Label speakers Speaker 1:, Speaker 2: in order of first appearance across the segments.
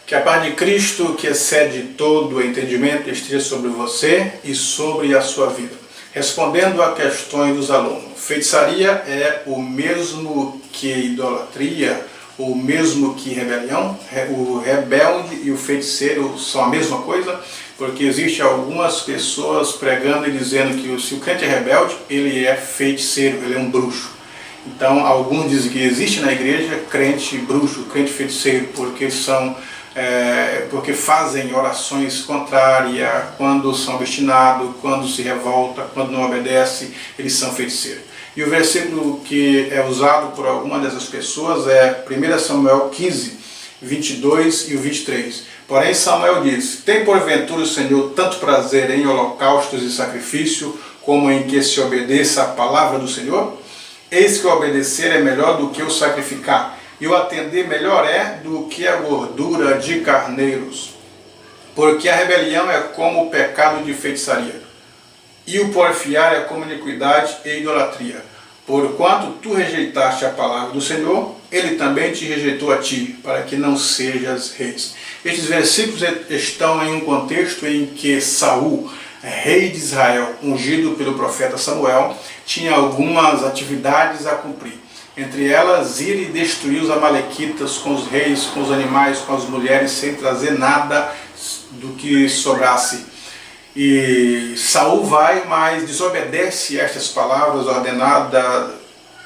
Speaker 1: Que a paz de Cristo, que excede todo o entendimento, esteja sobre você e sobre a sua vida. Respondendo a questões dos alunos, feitiçaria é o mesmo que idolatria, o mesmo que rebelião? O rebelde e o feiticeiro são a mesma coisa? Porque existe algumas pessoas pregando e dizendo que se o crente é rebelde, ele é feiticeiro, ele é um bruxo. Então, alguns dizem que existe na igreja crente bruxo, crente feiticeiro, porque fazem orações contrárias, quando são obstinados, quando se revoltam, quando não obedecem, eles são feiticeiros. E o versículo que é usado por alguma dessas pessoas é 1 Samuel 15, 22 e o 23. Porém Samuel diz: tem porventura o Senhor tanto prazer em holocaustos e sacrifício, como em que se obedeça a palavra do Senhor? Eis que o obedecer é melhor do que o sacrificar, e o atender melhor é do que a gordura de carneiros. Porque a rebelião é como o pecado de feitiçaria, e o porfiar é como iniquidade e idolatria. Porquanto tu rejeitaste a palavra do Senhor, ele também te rejeitou a ti, para que não sejas reis. Estes versículos estão em um contexto em que Saul, rei de Israel, ungido pelo profeta Samuel, tinha algumas atividades a cumprir. Entre elas, ir e destruir os amalequitas com os reis, com os animais, com as mulheres, sem trazer nada do que sobrasse. E Saul vai, mas desobedece estas palavras ordenadas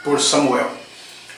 Speaker 1: por Samuel.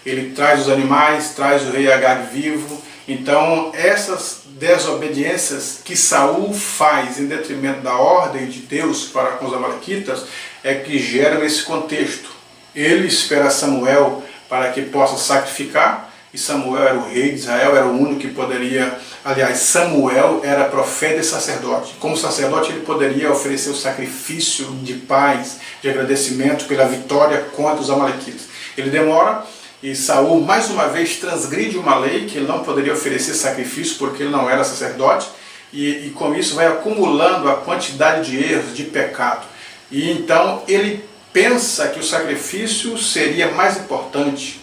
Speaker 1: Ele traz os animais, traz o rei Agag vivo. Então, essas desobediências que Saul faz em detrimento da ordem de Deus para com os amalequitas é que geram esse contexto. Ele espera Samuel para que possa sacrificar, e Samuel era o rei de Israel, era o único que poderia, aliás, Samuel era profeta e sacerdote. Como sacerdote ele poderia oferecer o sacrifício de paz, de agradecimento pela vitória contra os amalequitas. Ele demora, e Saul mais uma vez transgride uma lei que ele não poderia oferecer sacrifício porque ele não era sacerdote, e com isso vai acumulando a quantidade de erros, de pecado. E então ele pensa que o sacrifício seria mais importante.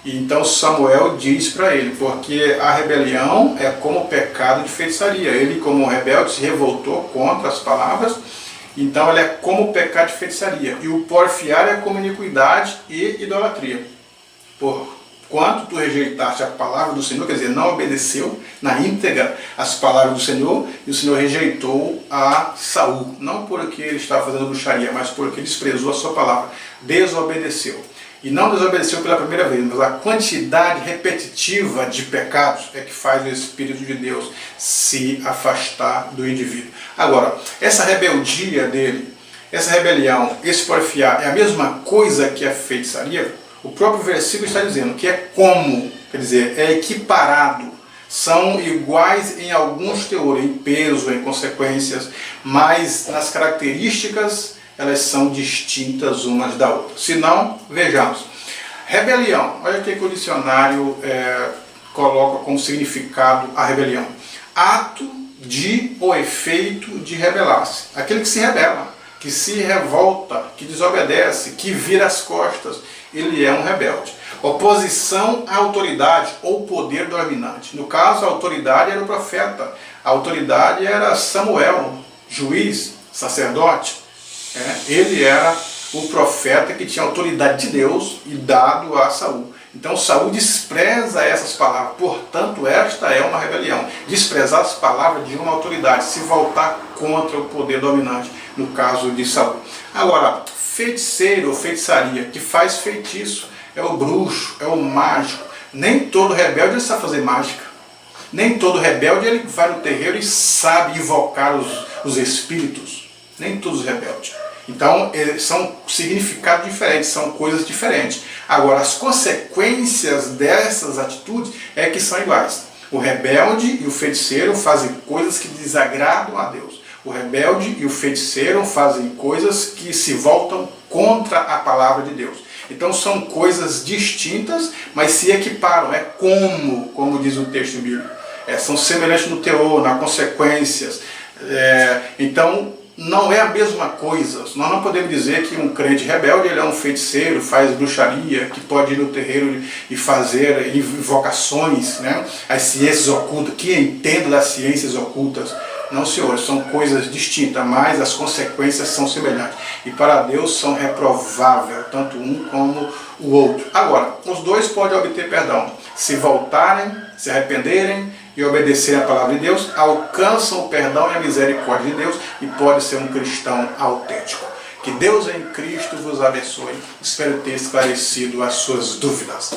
Speaker 1: E então Samuel diz para ele, porque a rebelião é como o pecado de feitiçaria. Ele, como rebelde, se revoltou contra as palavras, então ele é como o pecado de feitiçaria. E o porfiar é como iniquidade e idolatria. Porquanto tu rejeitaste a palavra do Senhor, quer dizer, não obedeceu na íntegra as palavras do Senhor, e o Senhor rejeitou a Saul, não porque ele estava fazendo bruxaria, mas porque ele desprezou a sua palavra, desobedeceu. E não desobedeceu pela primeira vez, mas a quantidade repetitiva de pecados é que faz o Espírito de Deus se afastar do indivíduo. Agora, essa rebeldia dele, essa rebelião, esse porfiar, é a mesma coisa que a feitiçaria? O próprio versículo está dizendo que é como, quer dizer, é equiparado, são iguais em alguns teores, em peso, em consequências, mas nas características elas são distintas umas da outra. Se não, vejamos. Rebelião, olha o que o dicionário coloca como significado a rebelião. Ato de ou efeito de rebelar-se. Aquele que se rebela, que se revolta, que desobedece, que vira as costas, ele é um rebelde. Oposição à autoridade ou poder dominante. No caso, a autoridade era o profeta, a autoridade era Samuel, juiz, sacerdote. Ele era o profeta que tinha autoridade de Deus e dado a Saul. Então Saul despreza essas palavras, portanto esta é uma rebelião. Desprezar as palavras de uma autoridade, se voltar contra o poder dominante, no caso de Saul. Agora, feiticeiro ou feitiçaria, que faz feitiço, é o bruxo, é o mágico. Nem todo rebelde ele sabe fazer mágica. Nem todo rebelde ele vai no terreiro e sabe invocar os espíritos. Nem todos os rebeldes. Então, são significados diferentes, são coisas diferentes. Agora, as consequências dessas atitudes é que são iguais. O rebelde e o feiticeiro fazem coisas que desagradam a Deus. O rebelde e o feiticeiro fazem coisas que se voltam contra a palavra de Deus. Então, são coisas distintas, mas se equiparam. É como diz o texto bíblico. São semelhantes no teor, nas consequências. Então, não é a mesma coisa. Nós não podemos dizer que um crente rebelde ele é um feiticeiro, faz bruxaria, que pode ir no terreiro e fazer invocações, né? As ciências ocultas, que entenda das ciências ocultas. Não, senhor, são coisas distintas, mas as consequências são semelhantes. E para Deus são reprováveis, tanto um como o outro. Agora, os dois podem obter perdão. Se voltarem, se arrependerem e obedecerem a palavra de Deus, alcançam o perdão e a misericórdia de Deus e pode ser um cristão autêntico. Que Deus em Cristo vos abençoe. Espero ter esclarecido as suas dúvidas.